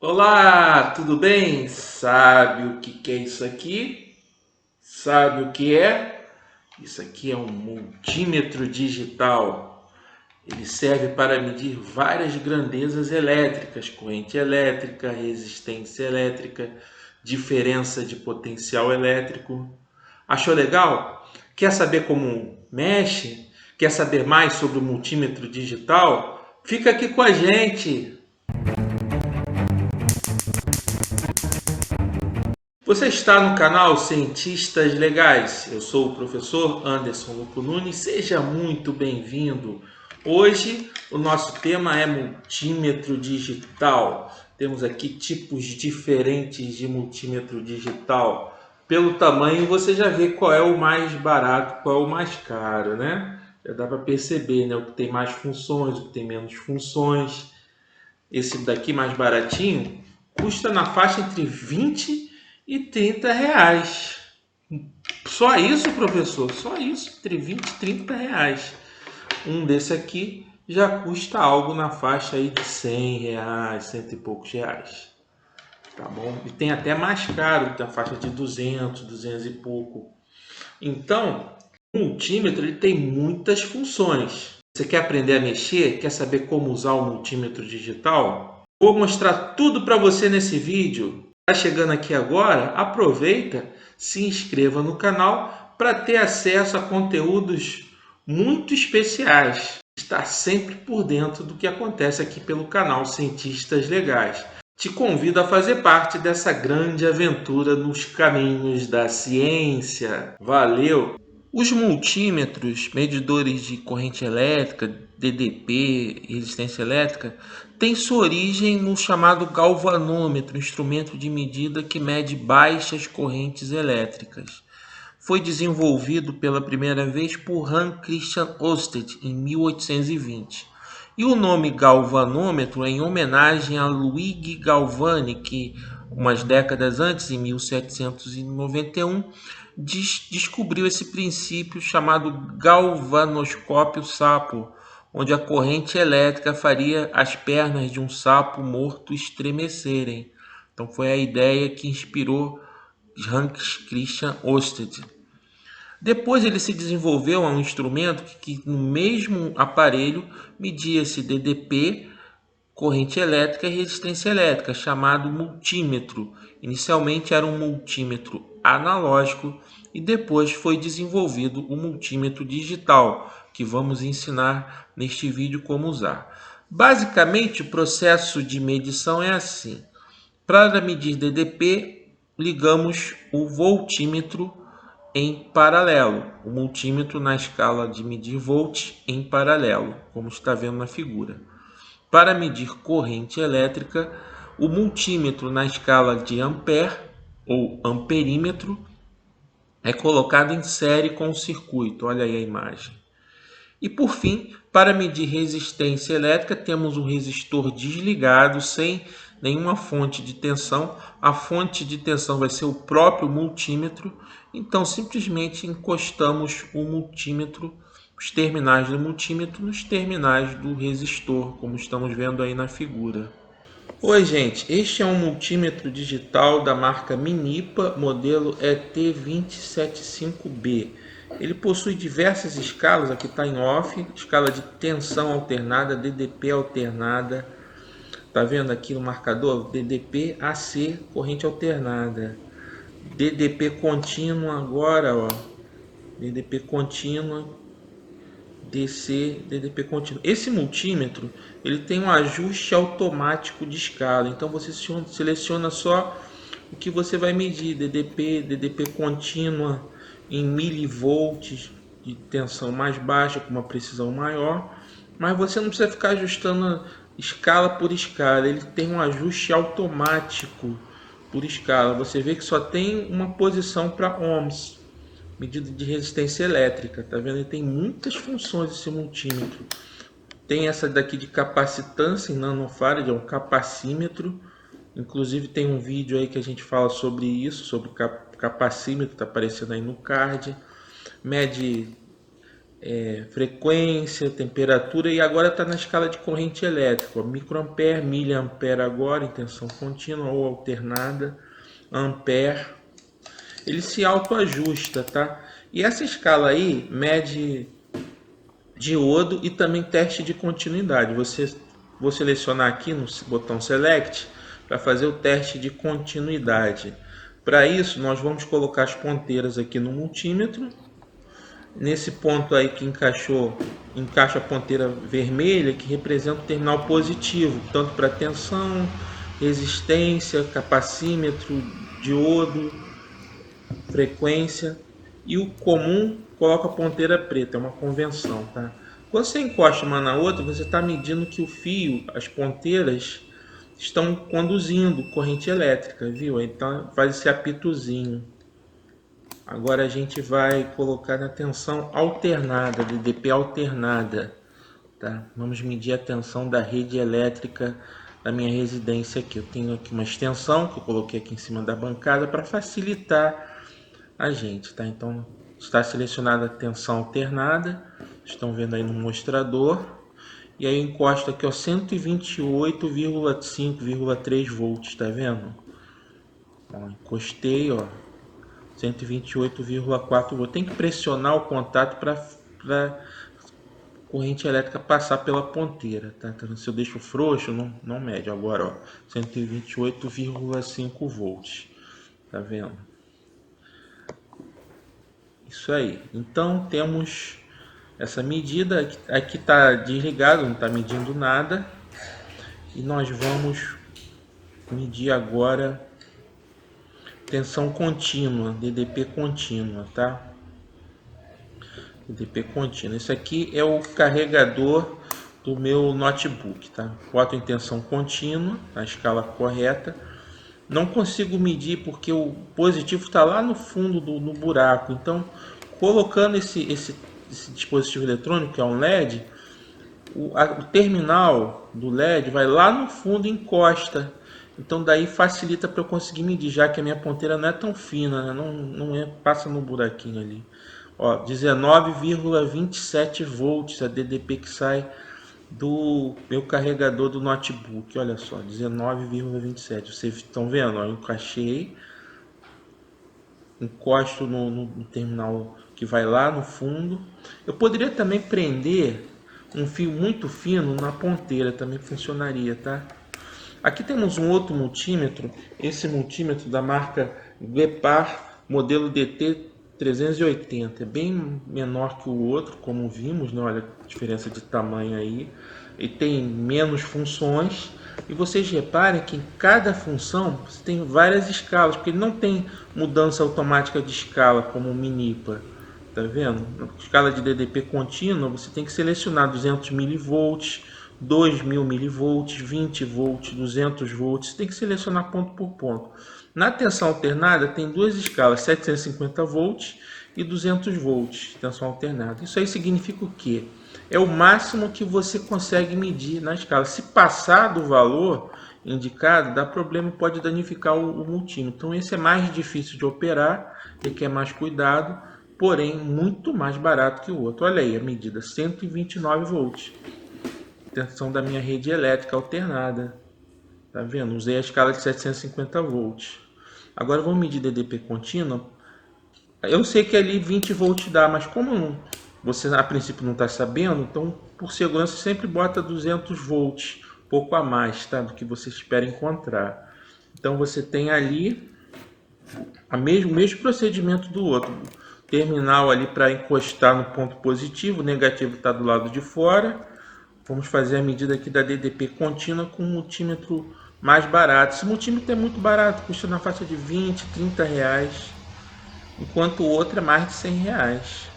Olá, tudo bem? Sabe o que é isso aqui? Sabe o que é? Isso aqui é um multímetro digital. Ele serve para medir várias grandezas elétricas, corrente elétrica, resistência elétrica, diferença de potencial elétrico. Achou legal? Quer saber como mexe? Quer saber mais sobre o multímetro digital? Fica aqui com a gente! Você está no canal Cientistas Legais. Eu sou o professor Anderson Lupo Nunes. Seja muito bem-vindo. Hoje o nosso tema é multímetro digital. Temos aqui tipos diferentes de multímetro digital. Pelo tamanho você já vê qual é o mais barato, qual é o mais caro, né? Já dá para perceber, né? O que tem mais funções, o que tem menos funções. Esse daqui mais baratinho custa na faixa entre 20 e 30 reais. Só isso, professor? Só isso, entre 20 e 30 reais. Um desse aqui já custa algo na faixa aí de 100 reais, cento e poucos reais. Tá bom? E tem até mais caro, tem a faixa de 200, 200 e pouco. Então, o multímetro ele tem muitas funções. Você quer aprender a mexer? Quer saber como usar o multímetro digital? Vou mostrar tudo para você nesse vídeo. Está chegando aqui agora? Aproveita, se inscreva no canal para ter acesso a conteúdos muito especiais. Está sempre por dentro do que acontece aqui pelo canal Cientistas Legais. Te convido a fazer parte dessa grande aventura nos caminhos da ciência. Valeu! Os multímetros, medidores de corrente elétrica, DDP, resistência elétrica, têm sua origem no chamado galvanômetro, instrumento de medida que mede baixas correntes elétricas. Foi desenvolvido pela primeira vez por Hans Christian Ørsted em 1820. E o nome galvanômetro é em homenagem a Luigi Galvani, que umas décadas antes, em 1791, descobriu esse princípio chamado galvanoscópio sapo, onde a corrente elétrica faria as pernas de um sapo morto estremecerem. Então foi a ideia que inspirou Hans Christian Ørsted. Depois ele se desenvolveu a um instrumento que no mesmo aparelho media-se DDP, corrente elétrica e resistência elétrica, chamado multímetro. Inicialmente era um multímetro analógico e depois foi desenvolvido o multímetro digital, que vamos ensinar neste vídeo como usar. Basicamente, o processo de medição é assim. Para medir DDP, ligamos o voltímetro em paralelo, o multímetro na escala de medir volts em paralelo, como está vendo na figura. Para medir corrente elétrica, o multímetro na escala de ampere ou amperímetro é colocado em série com o circuito. Olha aí a imagem. E por fim, para medir resistência elétrica, temos um resistor desligado, sem nenhuma fonte de tensão. A fonte de tensão vai ser o próprio multímetro. Então, simplesmente encostamos o multímetro, os terminais do multímetro, nos terminais do resistor, como estamos vendo aí na figura. Oi, gente, este é um multímetro digital da marca Minipa, modelo ET275B. Ele possui diversas escalas, aqui está em off, escala de tensão alternada, DDP alternada. Tá vendo aqui no marcador? DDP AC, corrente alternada. DDP contínua agora, ó. DDP contínua, DC, DDP contínuo. Esse multímetro ele tem um ajuste automático de escala, então você seleciona só o que você vai medir, DDP, DDP contínua em milivolts de tensão mais baixa com uma precisão maior, mas você não precisa ficar ajustando escala por escala, ele tem um ajuste automático por escala. Você vê que só tem uma posição para ohms, medida de resistência elétrica, tá vendo? Ele tem muitas funções esse multímetro. Tem essa daqui de capacitância em nanofarad, é um capacímetro. Inclusive tem um vídeo aí que a gente fala sobre isso, sobre capacímetro, tá aparecendo aí no card. Mede frequência, temperatura, e agora está na escala de corrente elétrica, ó, microampere, miliampere agora, em tensão contínua ou alternada, ampere. Ele se autoajusta, tá? E essa escala aí mede diodo e também teste de continuidade. Vou selecionar aqui no botão Select para fazer o teste de continuidade. Para isso, nós vamos colocar as ponteiras aqui no multímetro. Nesse ponto aí que encaixa a ponteira vermelha, que representa o terminal positivo, tanto para tensão, resistência, capacímetro, diodo, frequência. E o comum coloca a ponteira preta, é uma convenção, tá? Quando você encosta uma na outra, você está medindo que o fio, as ponteiras, estão conduzindo corrente elétrica, viu? Então faz esse apitozinho. Agora a gente vai colocar na tensão alternada, DDP alternada, tá? Vamos medir a tensão da rede elétrica da minha residência aqui. Eu tenho aqui uma extensão que eu coloquei aqui em cima da bancada para facilitar a gente, tá? Então está selecionada a tensão alternada, estão vendo aí no mostrador, e aí eu encosto aqui, ó, 128,5,3 volts, tá vendo? Ó, encostei, ó, 128,4 volts. Tem que pressionar o contato para corrente elétrica passar pela ponteira, tá? Se eu deixo frouxo, não mede. Agora, ó, 128,5 volts, tá vendo? Isso aí. Então temos essa medida, aqui está desligado, não está medindo nada, e nós vamos medir agora tensão contínua, DDP contínua, tá? DDP contínua. Esse aqui é o carregador do meu notebook, tá? Boto em tensão contínua, na escala correta. Não consigo medir porque o positivo está lá no fundo no buraco. Então, colocando esse dispositivo eletrônico, que é um LED, o terminal do LED vai lá no fundo e encosta. Então daí facilita para eu conseguir medir, já que a minha ponteira não é tão fina, né? Passa no buraquinho ali. Ó, 19,27 volts a DDP que sai do meu carregador do notebook. Olha só, 19,27. Vocês estão vendo? Ó, eu encaixei, encosto no terminal que vai lá no fundo. Eu poderia também prender um fio muito fino na ponteira, também funcionaria, tá? Aqui temos um outro multímetro, esse multímetro da marca Guepar, modelo DT380, é bem menor que o outro, como vimos, né? Olha a diferença de tamanho aí, e tem menos funções, e vocês reparem que em cada função você tem várias escalas, porque ele não tem mudança automática de escala como o Minipa, tá vendo? Na escala de DDP contínua você tem que selecionar 200 mV, 2000 mV, 20 volts, 200 volts, você tem que selecionar ponto por ponto. Na tensão alternada tem duas escalas, 750 volts e 200 volts, tensão alternada. Isso aí significa o quê? É o máximo que você consegue medir na escala. Se passar do valor indicado, dá problema, pode danificar o multímetro. Então esse é mais difícil de operar, requer mais cuidado, porém muito mais barato que o outro. Olha aí a medida, 129 volts. Tensão da minha rede elétrica alternada. Tá vendo? Usei a escala de 750 volts. Agora vamos medir DDP contínua. Eu sei que ali 20 volts dá, mas como você a princípio não está sabendo, então por segurança sempre bota 200 volts, pouco a mais, tá? Do que você espera encontrar. Então você tem ali o mesmo procedimento do outro. Terminal ali para encostar no ponto positivo, o negativo está do lado de fora. Vamos fazer a medida aqui da DDP contínua com um multímetro mais barato. Esse multímetro é muito barato, custa na faixa de 20, 30 reais, enquanto o outro é mais de 100 reais.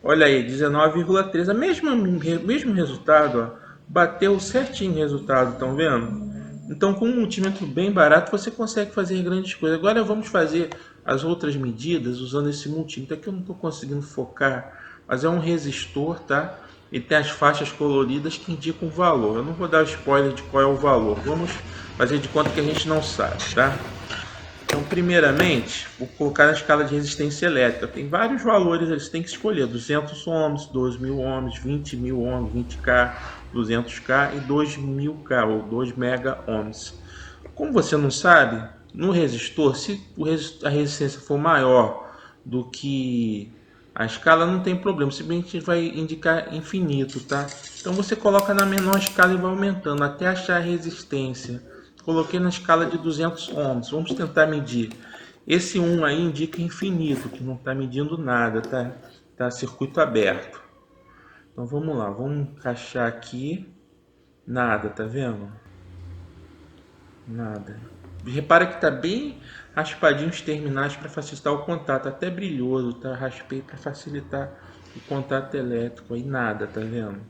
Olha aí, 19,3, mesmo resultado, ó, bateu certinho o resultado, estão vendo? Então com um multímetro bem barato você consegue fazer grandes coisas. Agora vamos fazer as outras medidas usando esse multímetro. Aqui eu não estou conseguindo focar, mas é um resistor, tá? E tem as faixas coloridas que indicam o valor. Eu não vou dar spoiler de qual é o valor. Vamos fazer de conta que a gente não sabe, tá? Então, primeiramente, vou colocar na escala de resistência elétrica. Tem vários valores, eles têm que escolher: 200 ohms, 2.000 ohms, 20.000 ohms, 20K, 200K e 2.000K ou 2 mega ohms. Como você não sabe, no resistor, se a resistência for maior do que a escala, não tem problema, simplesmente vai indicar infinito, tá? Então você coloca na menor escala e vai aumentando até achar a resistência. Coloquei na escala de 200 ohms. Vamos tentar medir. Esse 1 aí indica infinito, que não está medindo nada, tá? Tá circuito aberto. Então vamos lá, vamos encaixar aqui. Nada, tá vendo? Nada. Repara que tá bem raspadinho os terminais para facilitar o contato, até brilhoso, tá? Raspei para facilitar o contato elétrico, aí nada, tá vendo?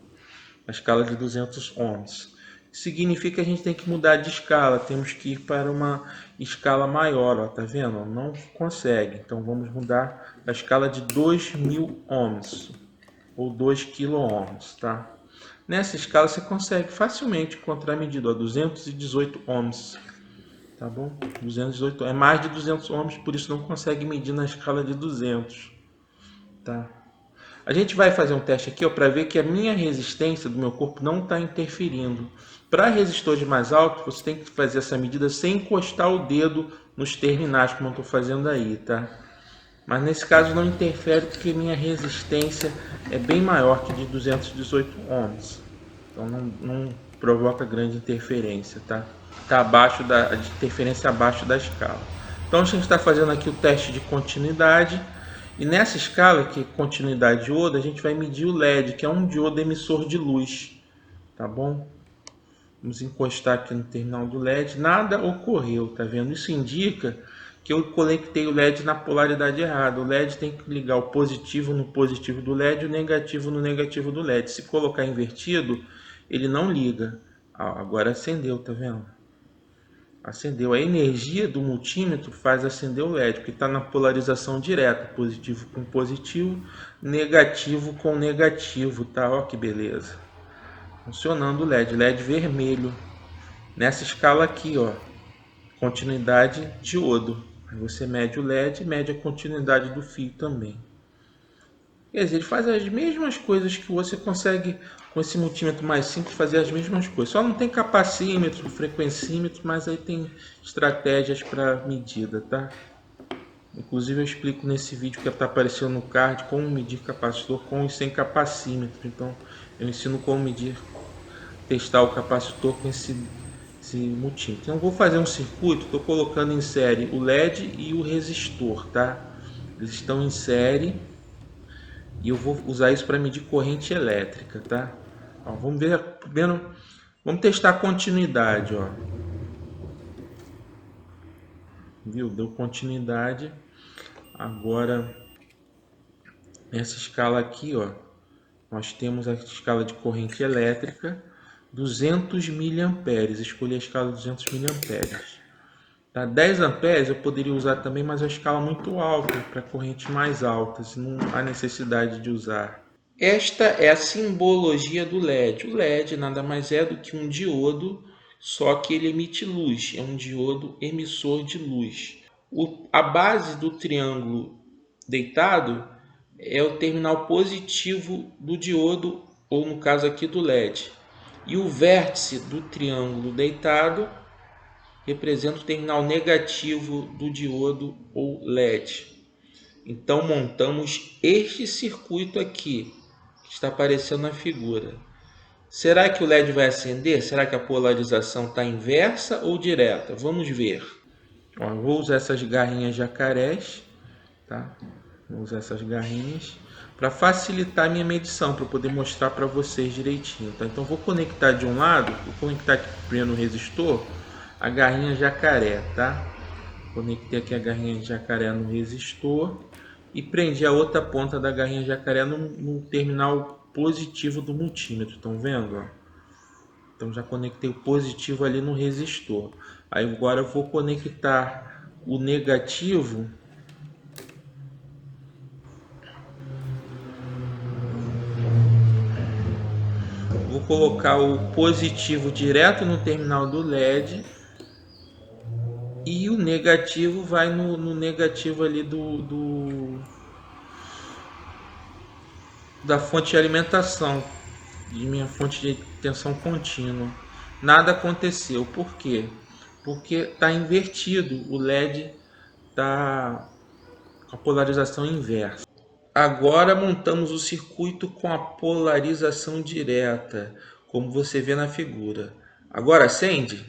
A escala de 200 ohms. Significa que a gente tem que mudar de escala, temos que ir para uma escala maior, ó, tá vendo? Não consegue, então vamos mudar a escala de 2.000 ohms ou 2 kΩ, tá? Nessa escala você consegue facilmente encontrar a medida, ó, 218 ohms, tá bom? 218 é mais de 200 ohms, por isso não consegue medir na escala de 200, tá? A gente vai fazer um teste aqui para ver que a minha resistência do meu corpo não está interferindo. Para resistores mais altos, você tem que fazer essa medida sem encostar o dedo nos terminais, como eu estou fazendo aí, tá? Mas nesse caso não interfere porque minha resistência é bem maior que de 218 ohms. Então não provoca grande interferência, tá? Está abaixo a interferência abaixo da escala. Então a gente está fazendo aqui o teste de continuidade. E nessa escala, que é continuidade diodo, a gente vai medir o LED, que é um diodo emissor de luz, tá bom? Vamos encostar aqui no terminal do LED, nada ocorreu, tá vendo? Isso indica que eu conectei o LED na polaridade errada. O LED tem que ligar o positivo no positivo do LED e o negativo no negativo do LED. Se colocar invertido, ele não liga. Agora acendeu, tá vendo? Acendeu. A energia do multímetro faz acender o LED, porque está na polarização direta, positivo com positivo, negativo com negativo, tá? Ó que beleza. Funcionando o LED, LED vermelho. Nessa escala aqui, ó, continuidade diodo. Aí você mede o LED e mede a continuidade do fio também. Quer dizer, ele faz as mesmas coisas que você consegue com esse multímetro mais simples fazer as mesmas coisas. Só não tem capacímetro, frequencímetro, mas aí tem estratégias para medida, tá? Inclusive eu explico nesse vídeo que está aparecendo no card como medir capacitor com e sem capacímetro. Então eu ensino como medir, testar o capacitor com esse multímetro. Então eu vou fazer um circuito, estou colocando em série o LED e o resistor, tá? Eles estão em série. E eu vou usar isso para medir corrente elétrica, tá? Ó, vamos ver, vamos testar a continuidade, ó. Viu? Deu continuidade. Agora, nessa escala aqui, ó, nós temos a escala de corrente elétrica, 200 miliamperes. Escolhi a escala de 200 miliamperes. Tá? 10 amperes eu poderia usar também, mas é uma escala muito alta para correntes mais altas. Não há necessidade de usar. Esta é a simbologia do LED. O LED nada mais é do que um diodo, só que ele emite luz. É um diodo emissor de luz. A base do triângulo deitado é o terminal positivo do diodo, ou no caso aqui do LED. E o vértice do triângulo deitado representa o terminal negativo do diodo ou LED. Então montamos este circuito aqui, que está aparecendo na figura. Será que o LED vai acender? Será que a polarização está inversa ou direta? Vamos ver. Ó, eu vou usar essas garrinhas jacarés, tá? Vou usar essas garrinhas para facilitar a minha medição, para poder mostrar para vocês direitinho, tá? Então vou conectar de um lado, vou conectar aqui primeiro no resistor, a garrinha jacaré, tá? Conectei aqui a garrinha de jacaré no resistor e prendi a outra ponta da garrinha jacaré no terminal positivo do multímetro. Estão vendo? Ó? Então já conectei o positivo ali no resistor. Aí agora eu vou conectar o negativo vou colocar o positivo direto no terminal do LED E o negativo vai no negativo ali da fonte de alimentação, de minha fonte de tensão contínua. Nada aconteceu. Por quê? Porque está invertido. O LED está com a polarização inversa. Agora montamos o circuito com a polarização direta, como você vê na figura. Agora acende?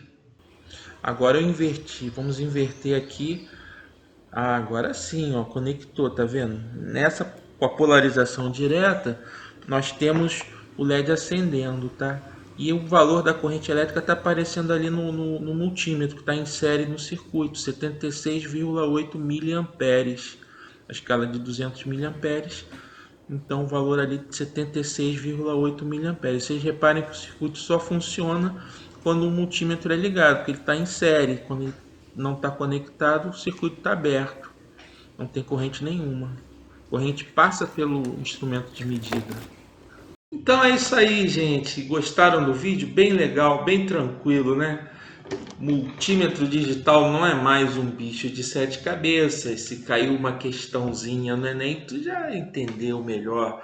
Agora eu inverti. Vamos inverter aqui. Ah, agora sim, ó, conectou, tá vendo? Nessa, com a polarização direta, nós temos o LED acendendo, tá? E o valor da corrente elétrica está aparecendo ali no multímetro, que está em série no circuito, 76,8 miliamperes, a escala de 200 miliamperes. Então o valor ali de 76,8 miliamperes. Vocês reparem que o circuito só funciona quando o multímetro é ligado, porque ele está em série. Quando ele não está conectado, o circuito está aberto, não tem corrente nenhuma. A corrente passa pelo instrumento de medida. Então é isso aí, gente. Gostaram do vídeo? Bem legal, bem tranquilo, né? Multímetro digital não é mais um bicho de sete cabeças. Se caiu uma questãozinha no Enem, tu já entendeu melhor.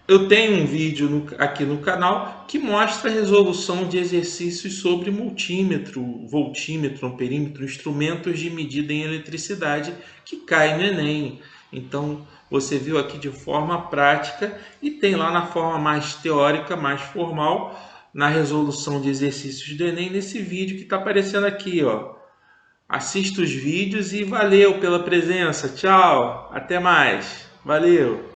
Eu tenho um vídeo aqui no canal que mostra a resolução de exercícios sobre multímetro, voltímetro, amperímetro, instrumentos de medida em eletricidade que caem no Enem. Então você viu aqui de forma prática e tem lá na forma mais teórica, mais formal, na resolução de exercícios do Enem, nesse vídeo que está aparecendo aqui, ó. Assista os vídeos e valeu pela presença. Tchau, até mais. Valeu.